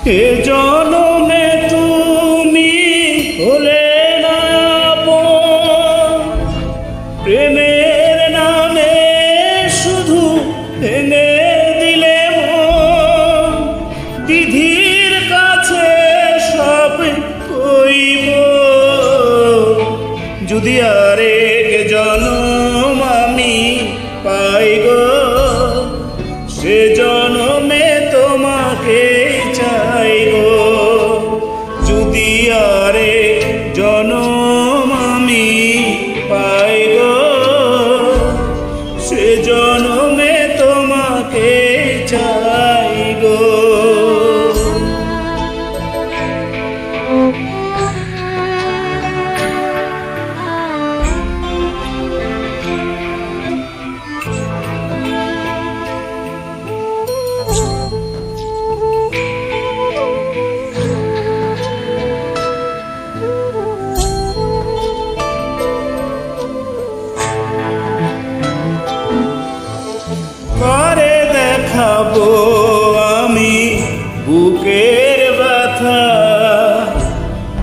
এ জনমে তুমি হলে না আপন, প্রেমের নামে শুধু ভেঙে দিলে মন। বিধির কাছে সব কইব, যদি আরেক জনম আমি পাই গো, সে জনমে তোমাকে চাই গো। যদি আরেক জনম আমি পাই গো, সে জনমে তোমাকে চাই গো। করে দেখাবো আমি বুকের ব্যথা,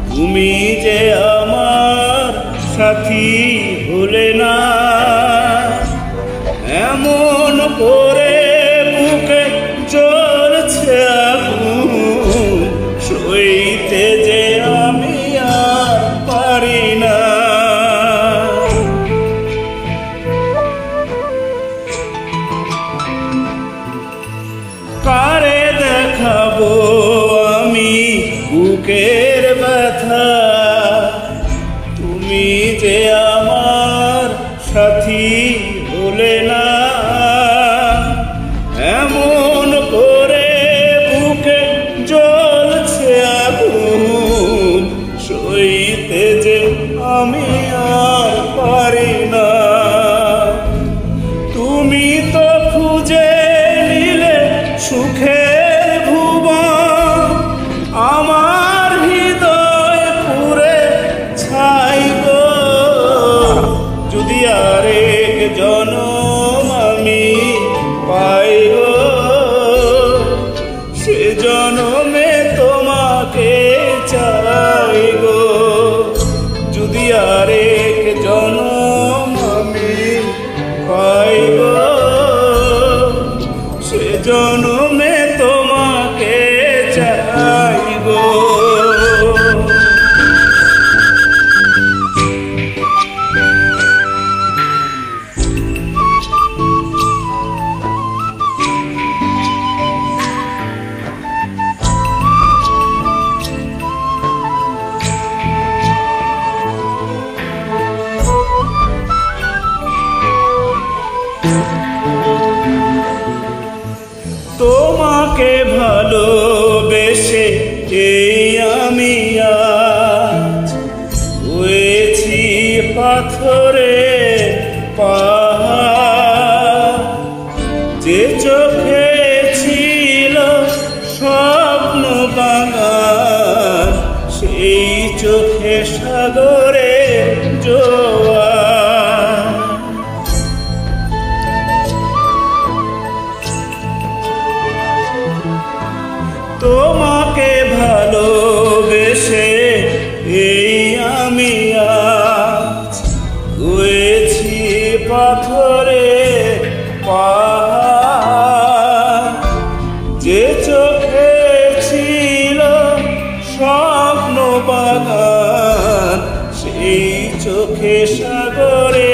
তুমি যে আমার সাথী হলে না। এমন করে বুকে জ্বলছে আগুন, সইতে যে আমি আর পারি না। কারে দেখাবো আমি বুকের ব্যথা, তুমি যে আমার সাথী হলে না। এমন করে বুকে জ্বলছে আগুন, সইতে যে আমি আর পারি না। তুমি তো খুঁজে সুখের ভুবন, আমার হৃদয় পুরে ছাই গো। যদি আরেক জনম আমি পাই গো, সে জনমে তোমাকে চাই গো। যদি আরেক জনম আমি পাই গো, সে জনমে তোমাকে চাই গো। তোমাকে ভালোবেসে এই আমি আজ হয়েছি পাথরে পাহাড়। যে চোখে ছিল স্বপ্ন বাগান, সেই চোখে সাগরে জোয়ার। তোমাকে ভালোবেসে এই আমি আজ হয়েছি পাথরে পাহাড়। যে চোখে ছিল স্বপ্ন বাগান, সেই চোখে সাগরে